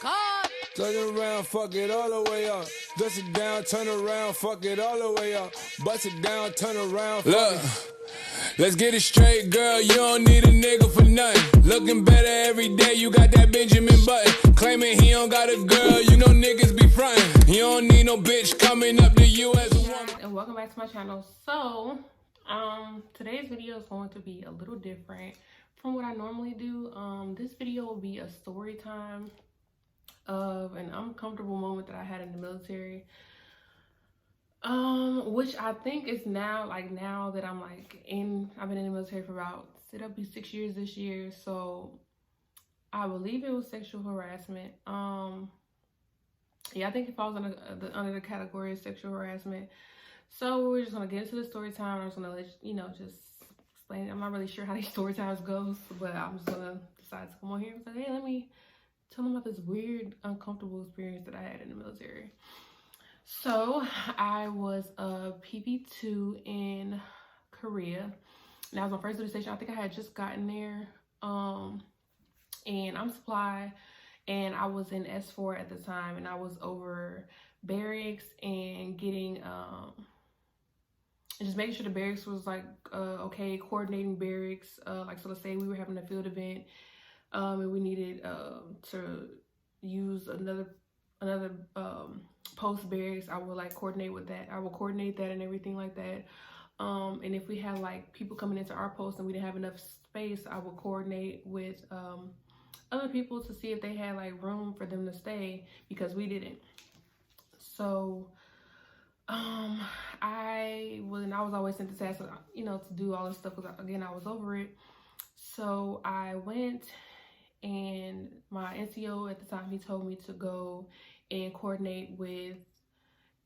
Cut. Turn around, fuck it all the way up. Dust it down, turn around, fuck it all the way up. Bust it down, turn around, look. Let's get it straight, girl. You don't need a nigga for nothing. Looking better every day. You got that Benjamin Button. Claiming he don't got a girl. You know niggas be frontin'. You don't need no bitch coming up to you as a woman. And welcome back to my channel. So, today's video is going to be a little different from what I normally do. This video will be a story time of an uncomfortable moment that I had in the military. Which I think is now that I'm I've been in the military for about, it'll be 6 years this year. So I believe it was sexual harassment. Yeah, I think it falls under the category of sexual harassment. So we're just gonna get into the story time. I'm just gonna let you know, just explain. I'm not really sure how these story times goes, but I'm just gonna decide to come on here and say, hey, let me tell them about this weird, uncomfortable experience that I had in the military. So I was a PV2 in Korea, and I was on first duty station. I think I had just gotten there, and I'm supply, and I was in S4 at the time, and I was over barracks and getting and just making sure the barracks was okay, coordinating barracks. So let's say we were having a field event, and we needed to use another post barracks. I would coordinate with that. I would coordinate that and everything like that. And if we had people coming into our post and we didn't have enough space, I would coordinate with other people to see if they had room for them to stay, because we didn't. So I was always sent to task, to do all this stuff, because again, I was over it. So I went, and my NCO at the time, he told me to go and coordinate with,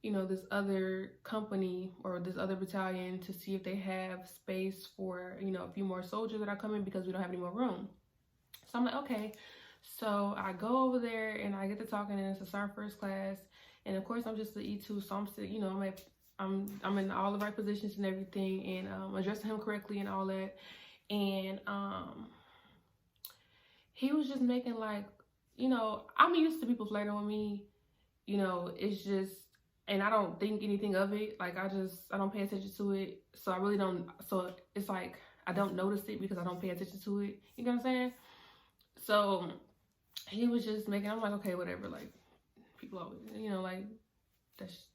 this other company or this other battalion to see if they have space for, a few more soldiers that are coming, because we don't have any more room. So I'm like, okay. So I go over there and I get to talking, and it's a sergeant first class. And of course, I'm just the E2, so I'm still, I'm in all the right positions and everything, and addressing him correctly and all that. And he was just making I'm used to people flirting with me, it's just, and I don't think anything of it. I don't pay attention to it. So I really don't, so it's I don't notice it because I don't pay attention to it. You know what I'm saying? So he was just making, I'm like, okay, whatever. People always, that's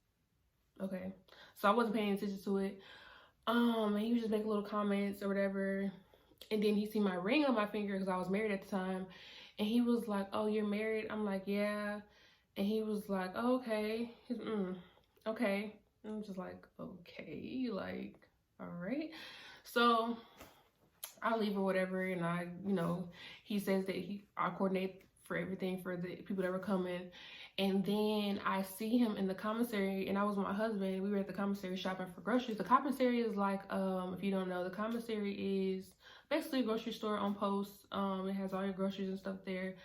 okay. So I wasn't paying attention to it. And he was just making little comments or whatever. And then he seen my ring on my finger, because I was married at the time. And he was like, oh, you're married? I'm like, yeah. And he was like, oh, okay. He's, okay. And I'm just like, okay, all right. So I leave or whatever. And I, he says that I coordinate for everything for the people that were coming. And then I see him in the commissary, and I was with my husband. We were at the commissary shopping for groceries. The commissary is if you don't know, the commissary is basically a grocery store on post. It has all your groceries and stuff there.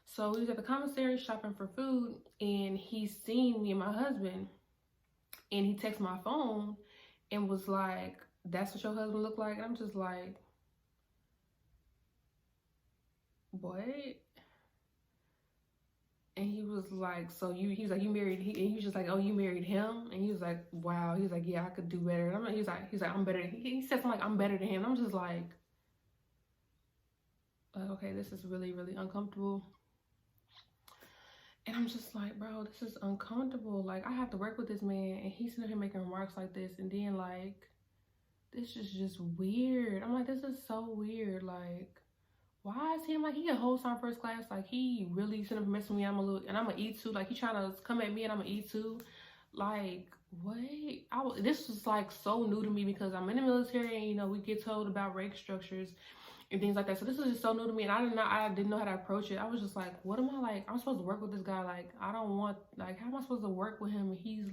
So we was at the commissary shopping for food, and he seen me and my husband, and he texted my phone and was like, that's what your husband look like? And I'm just like, what? And he was like, so he was like, you married, and he was just like, oh, you married him? And he was like, wow. He was like, yeah, I could do better. And he's like, I'm better. He said something like, I'm better than him. And I'm just like, okay, this is really, really uncomfortable. And I'm just like, bro, this is uncomfortable. I have to work with this man, and he's sitting here making remarks like this. And then this is just weird. I'm like, this is so weird. Why is him he a whole time first class? He really shouldn't have messed with me. I'm an E2. He trying to come at me, and I'm an E2. What? This was so new to me, because I'm in the military, and we get told about rank structures and things like that. So this was just so new to me, and I didn't know how to approach it. I was just like, what am I I'm supposed to work with this guy? I don't want, how am I supposed to work with him? And he's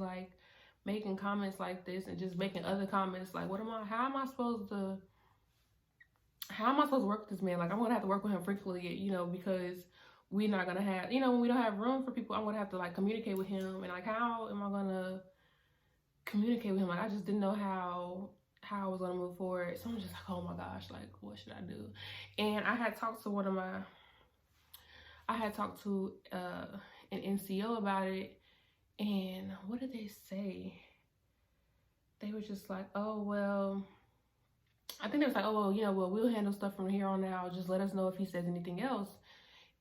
making comments like this, and just making other comments. How am I supposed to work with this man? I'm gonna have to work with him frequently, because we're not gonna have, when we don't have room for people, I'm gonna have to communicate with him. And how am I gonna communicate with him? I just didn't know how I was gonna move forward. So I'm just like, oh my gosh, what should I do? And I had talked to one of my I had talked to an NCO about it, and what did they say? They were just like, oh, well, I think they was like, oh, well, you know, well, we'll handle stuff from here on out. Just let us know if he says anything else.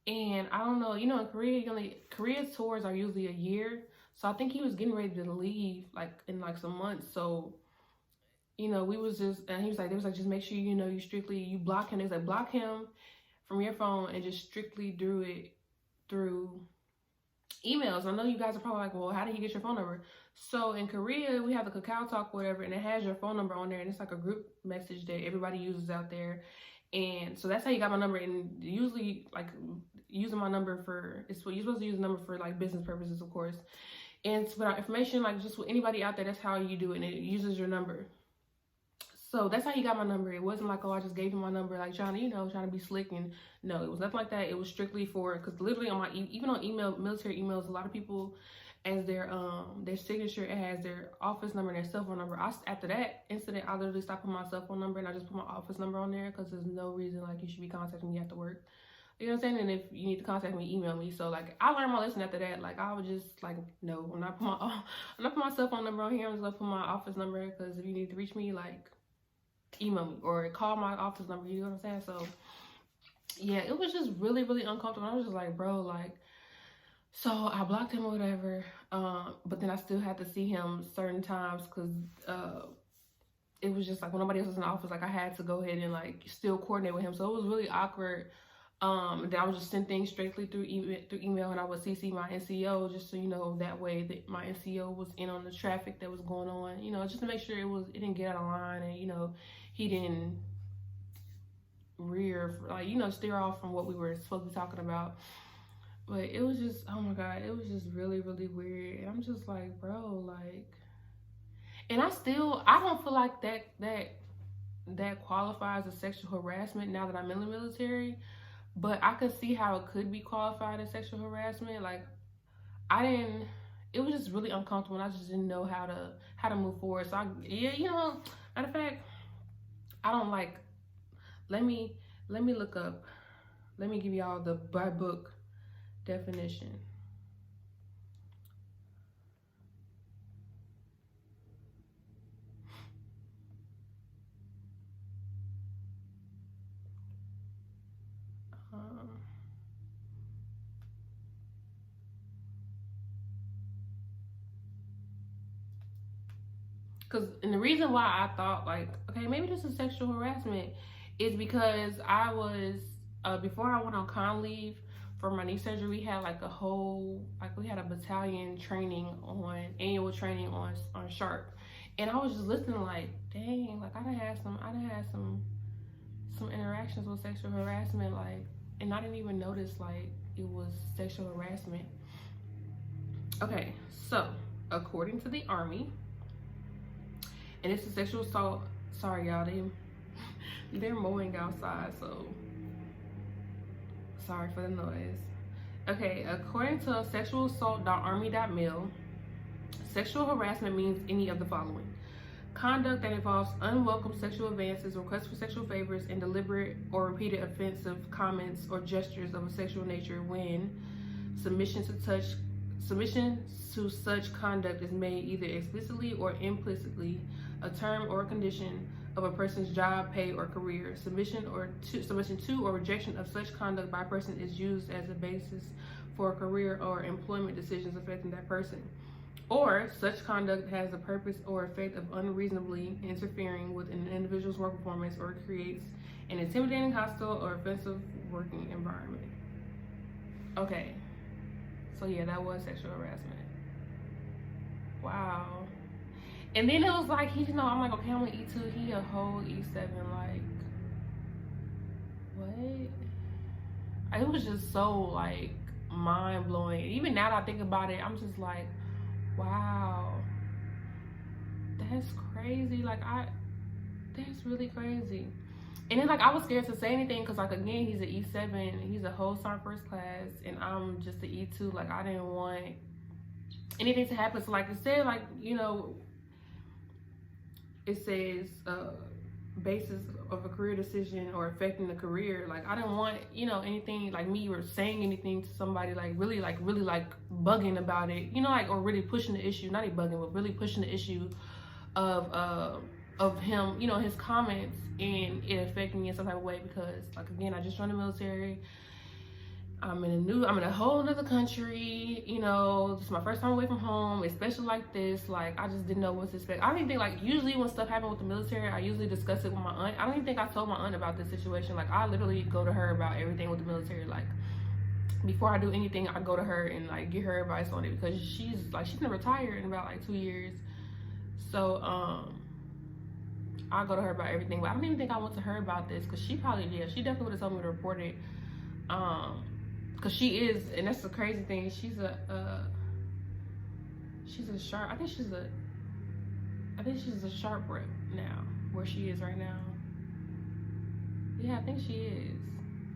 And I don't know, you know, in Korea, Korea's tours are usually a year. So I think he was getting ready to leave, like, in, like, some months. So, you know, we was just, and he was like, they was like, just make sure, you know, you block him. They was like, block him from your phone and just strictly do it through emails. I know you guys are probably like, well, how did he get your phone number? So in Korea, we have the Kakao Talk, whatever, and it has your phone number on there, and it's like a group message that everybody uses out there. And so that's how you got my number. And usually, like, using my number for, it's what you're supposed to use the number for, like, business purposes, of course. And to put out information, like, just with anybody out there, that's how you do it, and it uses your number. So that's how he got my number. It wasn't like, oh, I just gave him my number, like, trying to be slick. And no, it was nothing like that. It was strictly for, because literally on my, even on email, military emails, a lot of people, as their signature, it has their office number and their cell phone number. After that incident, I literally stopped putting my cell phone number and I just put my office number on there, because there's no reason, like, you should be contacting me after work. You know what I'm saying? And if you need to contact me, email me. So, like, I learned my lesson after that. Like, I was just like, no, I'm not putting my cell phone number on here. I'm just gonna put my office number, because if you need to reach me, like, email me or call my office number. You know what I'm saying? So yeah, it was just really, really uncomfortable. I was just like, bro, like, so I blocked him or whatever, but then I still had to see him certain times, because it was just like, when nobody else was in the office, like, I had to go ahead and, like, still coordinate with him. So it was really awkward. And then I would just send things straightly through email, and I would CC my NCO, just so, you know, that way that my NCO was in on the traffic that was going on, you know, just to make sure it didn't get out of line, and, you know, he didn't steer off from what we were supposed to be talking about. But it was just, oh my God, it was just really, really weird. And I'm just like, bro, like, and I don't feel like that qualifies as sexual harassment now that I'm in the military. But I could see how it could be qualified as sexual harassment. Like, it was just really uncomfortable, and I just didn't know how to move forward. So you know, matter of fact, I don't like, let me look up, let me give y'all the by book definition. And the reason why I thought, like, okay, maybe this is sexual harassment, is because I was, before I went on con leave for my knee surgery, we had like we had a battalion training annual training on Sharp. And I was just listening like, dang, like, I done had some interactions with sexual harassment, like, and I didn't even notice, like, it was sexual harassment. Okay, so according to the Army, and it's a sexual assault. Sorry, y'all, they're mowing outside, so sorry for the noise. Okay, according to sexualassault.army.mil, sexual harassment means any of the following: conduct that involves unwelcome sexual advances, requests for sexual favors, and deliberate or repeated offensive comments or gestures of a sexual nature when submission to such conduct is made either explicitly or implicitly a term or a condition of a person's job, pay, or career. Submission to or rejection of such conduct by a person is used as a basis for career or employment decisions affecting that person. Or such conduct has the purpose or effect of unreasonably interfering with an individual's work performance or creates an intimidating, hostile, or offensive working environment. Okay, so yeah, that was sexual harassment. Wow. And then it was like, I'm like, okay, I'm an E2, he a whole E7, like, what? It was just so, like, mind-blowing. Even now that I think about it, I'm just like, wow, that's crazy. Like, that's really crazy. And then, like, I was scared to say anything because, like, again, he's an E7, he's a whole Sergeant First Class, and I'm just an E2. Like, I didn't want anything to happen. So, like, it said, like, you know, it says, basis of a career decision or affecting the career. Like, I didn't want, you know, anything like me or saying anything to somebody really bugging about it, you know, like, or really pushing the issue, not even bugging, but really pushing the issue of him, you know, his comments, and it affecting me in some type of way. Because, like, again, I just joined the military. I'm in a whole other country, you know, this is my first time away from home, especially like this. Like, I just didn't know what to expect. I don't even think, like, usually when stuff happens with the military, I usually discuss it with my aunt. I don't even think I told my aunt about this situation. Like, I literally go to her about everything with the military. Like, before I do anything, I go to her and, like, get her advice on it, because she's gonna retire in about, like, 2 years. So, I go to her about everything. But I don't even think I went to her about this, because she probably did. She definitely would have told me to report it. Because she is, and that's the crazy thing, she's a sharp, I think she's a sharp rep now, where she is right now. Yeah, I think she is.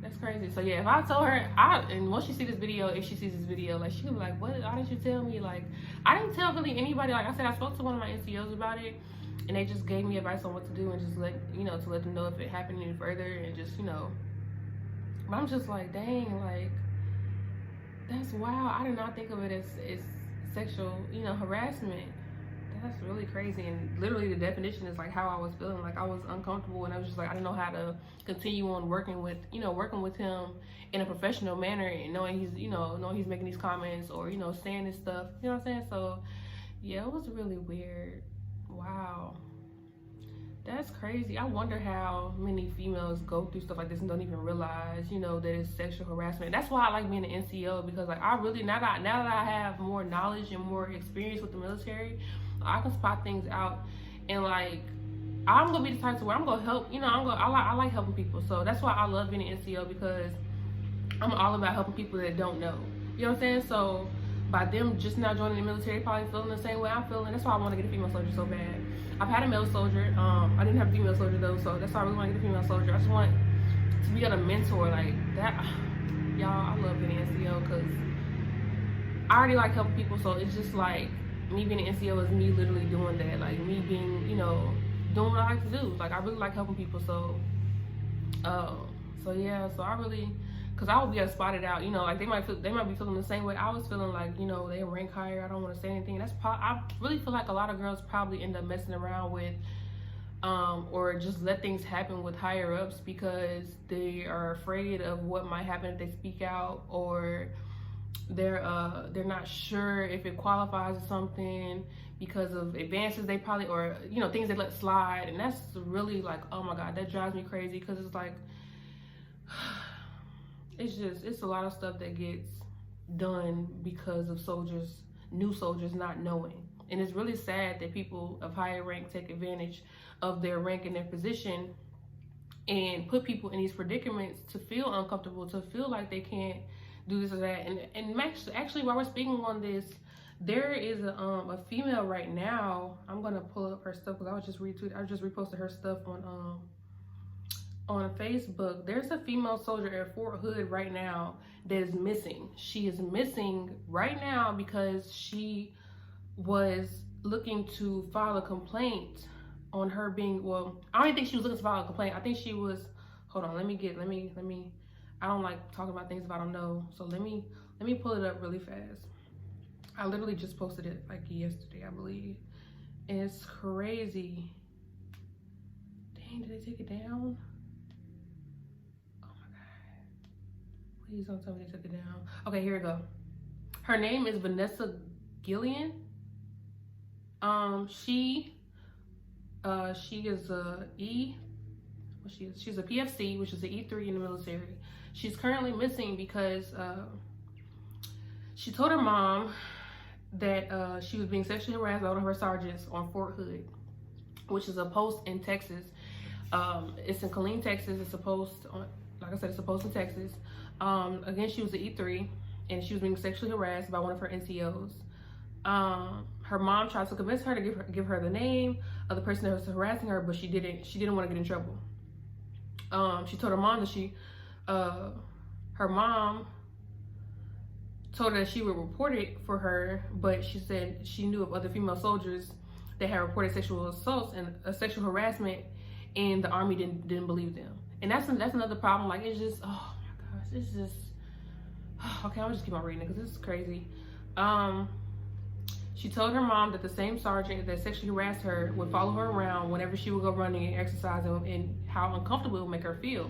That's crazy. So yeah, if I told her, and once she sees this video, if she sees this video, like, she could be like, what, why didn't you tell me? Like, I didn't tell really anybody. Like I said, I spoke to one of my NCOs about it, and they just gave me advice on what to do, and just let them know if it happened any further, and just, you know. But I'm just like, dang, like, that's wild. I did not think of it as sexual, you know, harassment. That's really crazy. And literally the definition is like how I was feeling. Like, I was uncomfortable, and I was just like, I didn't know how to continue on working with him in a professional manner, and knowing he's making these comments, or, you know, saying this stuff, you know what I'm saying? So yeah, it was really weird. Wow. That's crazy. I wonder how many females go through stuff like this and don't even realize, you know, that it's sexual harassment. That's why I like being an NCO, because, like, I really, now that I have more knowledge and more experience with the military, I can spot things out. And, like, I'm gonna be the type to where I'm gonna help, you know, I like helping people. So that's why I love being an NCO, because I'm all about helping people that don't know. You know what I'm saying? So by them just now joining the military, probably feeling the same way I'm feeling. That's why I want to get a female soldier so bad. I've had a male soldier. I didn't have a female soldier though, so that's why I really want to get a female soldier. I just want to be a mentor like that. Y'all, I love being an NCO, because I already like helping people. So it's just like me being an NCO is me literally doing that. Like, me being, you know, doing what I like to do. Like, I really like helping people. So, so yeah. So I really, because I would be spotted out, you know, like they might be feeling the same way I was feeling, like, you know, they rank higher, I don't want to say anything. I really feel like a lot of girls probably end up messing around with, or just let things happen with higher ups, because they are afraid of what might happen if they speak out, or they're not sure if it qualifies as something because of advances they probably, or, you know, things they let slide. And that's really, like, oh my God, that drives me crazy, because it's like, it's a lot of stuff that gets done because of new soldiers not knowing. And it's really sad that people of higher rank take advantage of their rank and their position and put people in these predicaments to feel uncomfortable, to feel like they can't do this or that. And actually, while we're speaking on this, there is a female right now. I'm gonna pull up her stuff, because I just reposted her stuff on Facebook. There's a female soldier at Fort Hood right now that is missing. She is missing right now because she was looking to file a complaint on her being, well, I don't think she was looking to file a complaint. I think she was, hold on, let me, I don't like talking about things if I don't know. So let me pull it up really fast. I literally just posted it like yesterday, I believe. And it's crazy. Dang, did they take it down? Please don't tell me they took it down. Okay, here we go. Her name is Vanessa Gillian. She is a she's a PFC, which is an E3 in the military. She's currently missing because she told her mom that she was being sexually harassed by one of her sergeants on Fort Hood, which is a post in Texas. It's in Killeen, Texas. It's a post on, like I said, it's a post in Texas. Again, she was an E3, and she was being sexually harassed by one of her NCOs. Her mom tried to convince her to give her the name of the person that was harassing her, but she didn't want to get in trouble. She told her mom that her mom told her that she would report it for her, but she said she knew of other female soldiers that had reported sexual assaults and sexual harassment, and the Army didn't believe them. And that's another problem. Like, it's just, oh my gosh, it's just, okay, I'll just keep on reading it because this is crazy. She told her mom that the same sergeant that sexually harassed her would follow her around whenever she would go running and exercising, and how uncomfortable it would make her feel.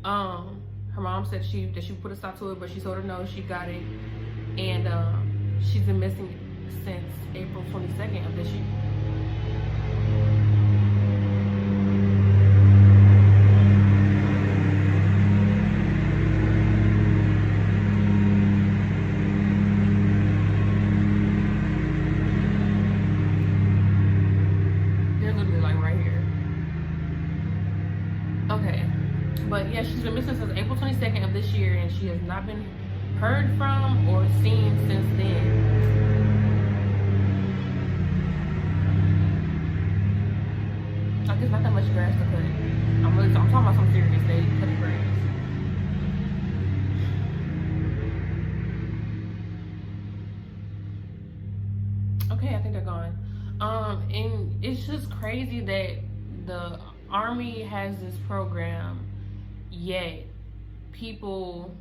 Her mom said that she put a stop to it, but she told her no, she got it. And she's been missing since April 22nd of this year. But yeah, she's been missing since April 22nd of this year, and she has not been heard from or seen since then. Like, there's not that much grass to cut. I'm talking about some serious day cutting grass. Okay, I think they're gone. And it's just crazy that the Army has this program, yet people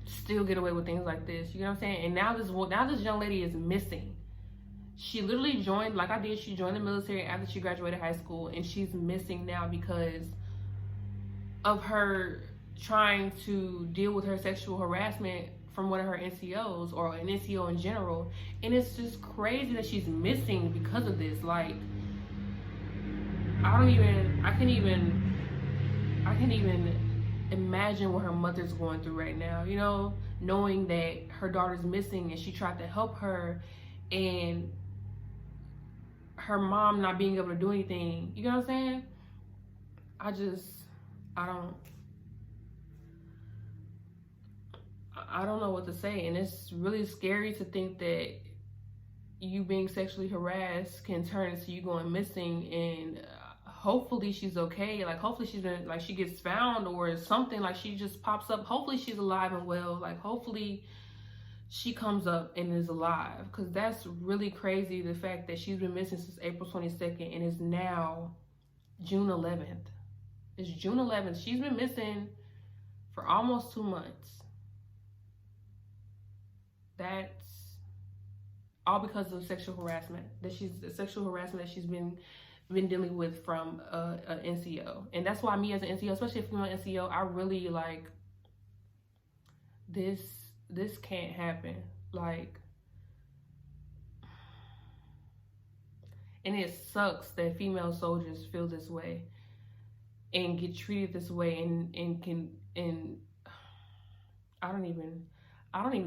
still get away with things like this. You know what I'm saying? And now this young lady is missing. She literally joined, like I did, she joined the military after she graduated high school, and she's missing now because of her trying to deal with her sexual harassment from one of her NCOs, or an NCO in general. And it's just crazy that she's missing because of this. Like, I can't even imagine what her mother's going through right now, you know, knowing that her daughter's missing and she tried to help her, and her mom not being able to do anything. You know what I'm saying? I don't know what to say. And it's really scary to think that you being sexually harassed can turn into you going missing, and hopefully she's okay. Like, hopefully she gets found or something, like she just pops up. Hopefully she's alive and well. Like, hopefully she comes up and is alive, because that's really crazy, the fact that she's been missing since April 22nd and it's now June 11th. It's June 11th. She's been missing for almost 2 months. That's all because of sexual harassment that she's been dealing with from a NCO. And that's why me as an NCO, especially a female NCO, I really like this can't happen. Like, and it sucks that female soldiers feel this way and get treated this way, and I don't even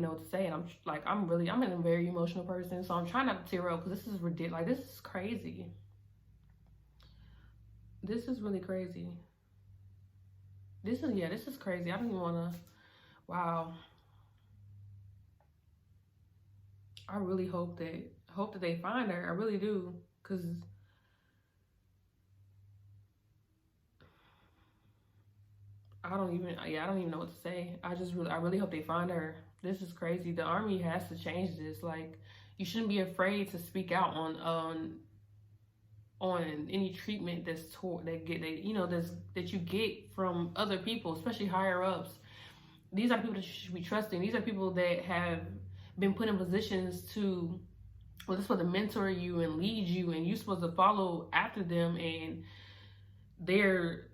know what to say. And I'm a very emotional person, so I'm trying not to tear up, because this is ridiculous. Like, this is crazy. This is really crazy. This is crazy. I don't even want to, wow. I really hope that they find her. I really do, because I don't even know what to say. I really hope they find her. This is crazy. The Army has to change this. Like, you shouldn't be afraid to speak out on any treatment that you get from other people, especially higher ups. These are people that you should be trusting. These are people that have been put in positions to, well, they're supposed to mentor you and lead you, and you're supposed to follow after them, and they're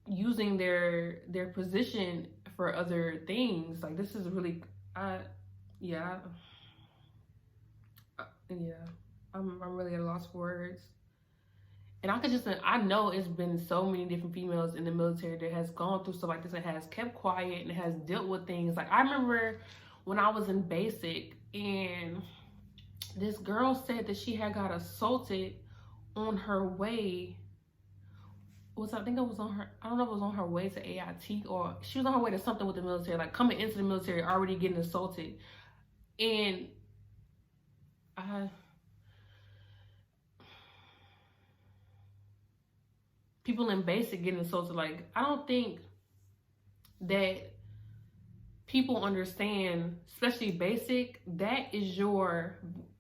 using their position for other things. Like, this is really, I'm really at a loss for words. And I know it's been so many different females in the military that has gone through stuff like this and has kept quiet and has dealt with things. Like, I remember when I was in basic, and this girl said that she had got assaulted on her way. I don't know if it was on her way to AIT, or she was on her way to something with the military, like coming into the military already getting assaulted. And people in basic getting assaulted, like, I don't think that people understand, especially basic, that is your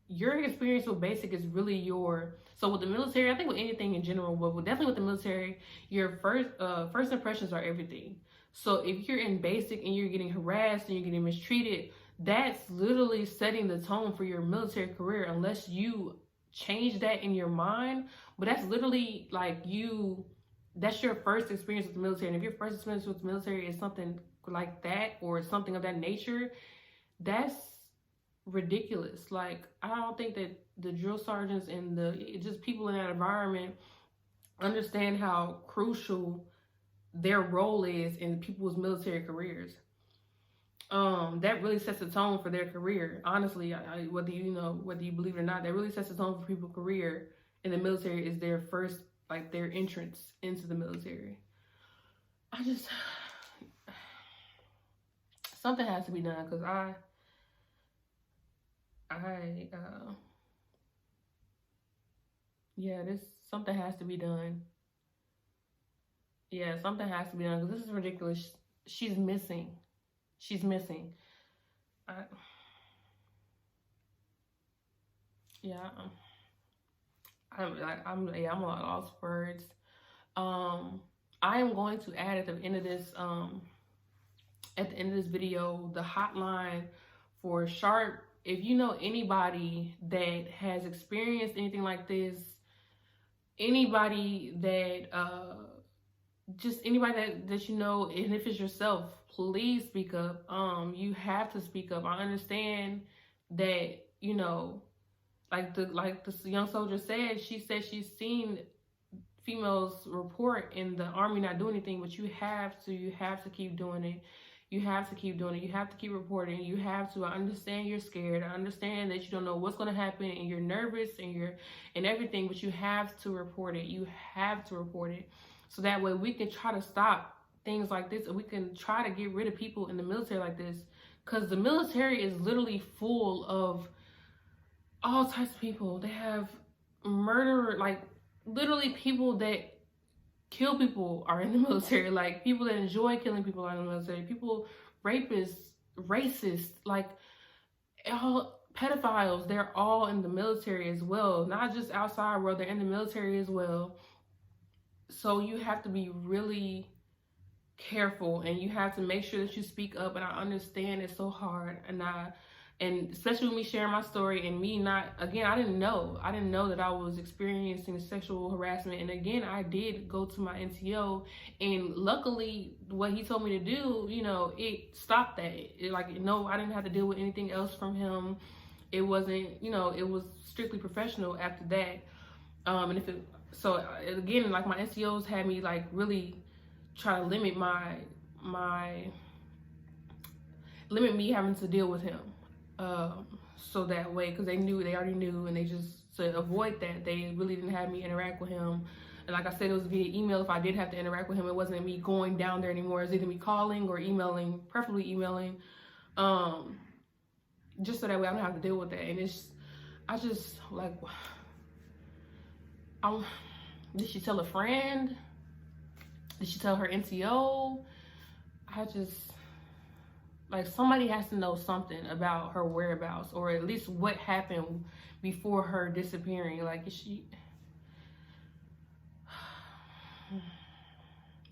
your experience with basic is really so with the military, I think with anything in general, but definitely with the military, your first impressions are everything. So if you're in basic and you're getting harassed and you're getting mistreated, that's literally setting the tone for your military career, unless you change that in your mind. But that's literally like that's your first experience with the military. And if your first experience with the military is something like that or something of that nature, that's ridiculous. Like, I don't think that the drill sergeants and just people in that environment understand how crucial their role is in people's military careers. That really sets the tone for their career. Honestly, whether you believe it or not, that really sets the tone for people's career in the military is their first, like, their entrance into the military. Something has to be done, because something has to be done. Yeah, something has to be done, because this is ridiculous. She's missing. I'm a lost for words. I am going to add at the end of this video the hotline for Sharp. If you know anybody that has experienced anything like this, anybody that just anybody that you know, and if it's yourself, please speak up. You have to speak up. I understand that, like this young soldier said, she said she's seen females report in the Army not do anything, but you have to keep doing it. You have to keep doing it. You have to keep reporting. You have to. I understand you're scared. I understand that you don't know what's going to happen and you're nervous and everything, but you have to report it. You have to report it. So that way we can try to stop things like this, and we can try to get rid of people in the military like this. Because the military is literally full of all types of people. They have murder, like literally people that kill people are in the military. Like, people that enjoy killing people are in the military. People, rapists, racists, like all pedophiles, they're all in the military as well. Not just outside world, they're in the military as well. So you have to be really careful, and you have to make sure that you speak up. And I understand it's so hard, and especially with me sharing my story, and me not, again, I didn't know that I was experiencing sexual harassment. And again, I did go to my NCO, and luckily what he told me to do, it stopped that. I didn't have to deal with anything else from him. It wasn't, it was strictly professional after that. So again, like, my NCOs had me like really try to limit limit me having to deal with him. So that way, because they already knew, and they just, to avoid that, they really didn't have me interact with him. And like I said, it was via email. If I did have to interact with him, it wasn't me going down there anymore. It was either me calling or emailing, preferably emailing, just so that way I don't have to deal with that. And did she tell a friend? Did she tell her NCO? Like, somebody has to know something about her whereabouts, or at least what happened before her disappearing. Like,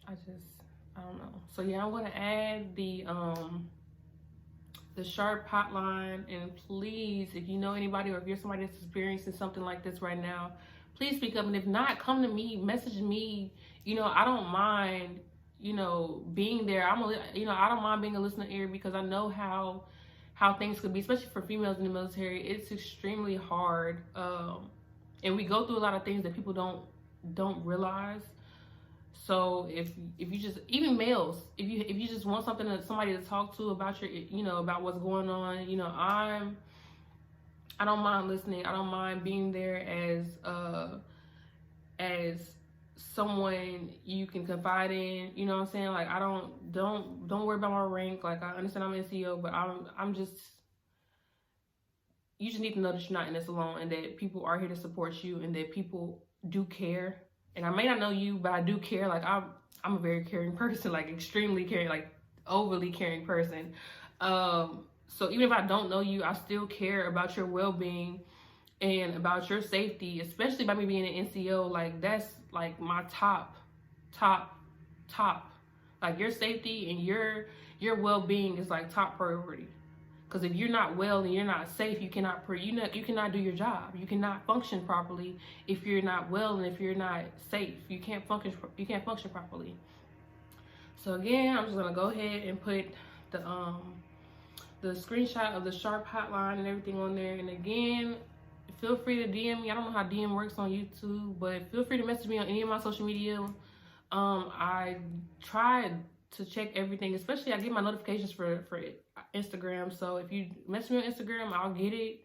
I don't know. So yeah, I'm gonna add the Sharp hotline, and please, if you know anybody, or if you're somebody that's experiencing something like this right now, please speak up. And if not, come to me, message me. I don't mind, being there. I don't mind being a listening ear, because I know how things could be, especially for females in the military. It's extremely hard, and we go through a lot of things that people don't realize. So if you just, even males, if you just want somebody to talk to about about what's going on, I don't mind listening. I don't mind being there as someone you can confide in. You know what I'm saying? Like, I don't worry about my rank. Like, I understand I'm an NCO, but you just need to know that you're not in this alone, and that people are here to support you, and that people do care. And I may not know you, but I do care. Like, I'm a very caring person, like extremely caring, like overly caring person. So even if I don't know you, I still care about your well-being. and about your safety, especially by me being an NCO. Like, that's like my top. Like, your safety and your well-being is like top priority. Because if you're not well and you're not safe, you cannot do your job. You cannot function properly if you're not well and if you're not safe. You can't function properly. So again, I'm just gonna go ahead and put the screenshot of the Sharp hotline and everything on there. And again, feel free to DM me. I don't know how DM works on YouTube, but feel free to message me on any of my social media. I try to check everything, especially I get my notifications for Instagram. So if you message me on Instagram, I'll get it.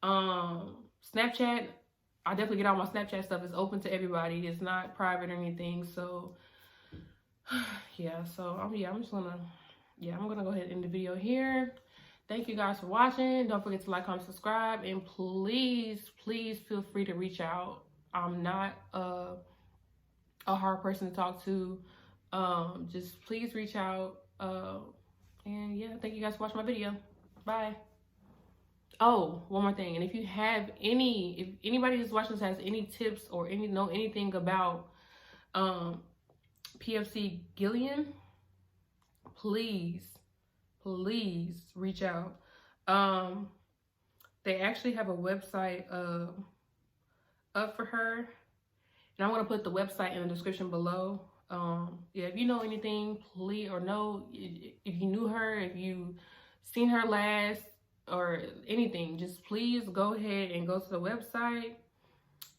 Snapchat, I definitely get all my Snapchat stuff. It's open to everybody. It's not private or anything. So yeah, so I'm gonna go ahead and end the video here. Thank you guys for watching. Don't forget to like, comment, subscribe, and please feel free to reach out. I'm not a hard person to talk to. Just please reach out. And yeah, thank you guys for watching my video. Bye. Oh, one more thing. And if anybody who's watching this has any tips or know anything about PFC Gillian, please reach out. They actually have a website up for her, and I'm gonna put the website in the description below. Yeah, if you know anything, please, or know if you knew her, if you seen her last or anything, just please go ahead and go to the website.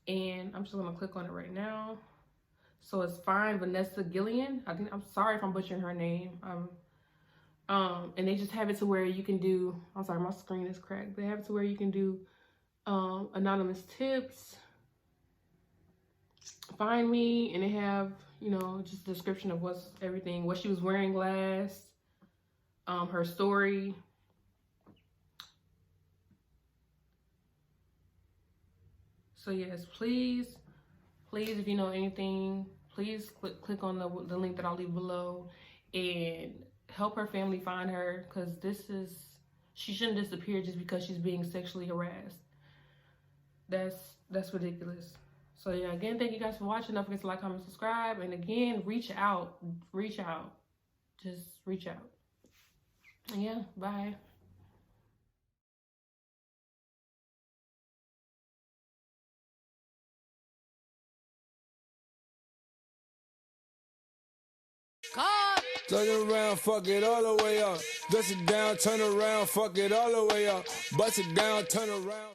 And I'm just gonna click on it right now. So it's Find Vanessa Gillian. I'm sorry if I'm butchering her name. And they just have it to where you can do, I'm sorry, my screen is cracked. They have it to where you can do anonymous tips, find me, and they have, just a description of what she was wearing last, her story. So yes, please, if you know anything, please click on the link that I'll leave below and help her family find her, because she shouldn't disappear just because she's being sexually harassed. That's ridiculous. So yeah, again, thank you guys for watching. Don't forget to like, comment, subscribe, and again, reach out. Just reach out. And yeah, bye. Turn it around, fuck it all the way up. Dust it down, turn around, fuck it all the way up. Bust it down, turn around.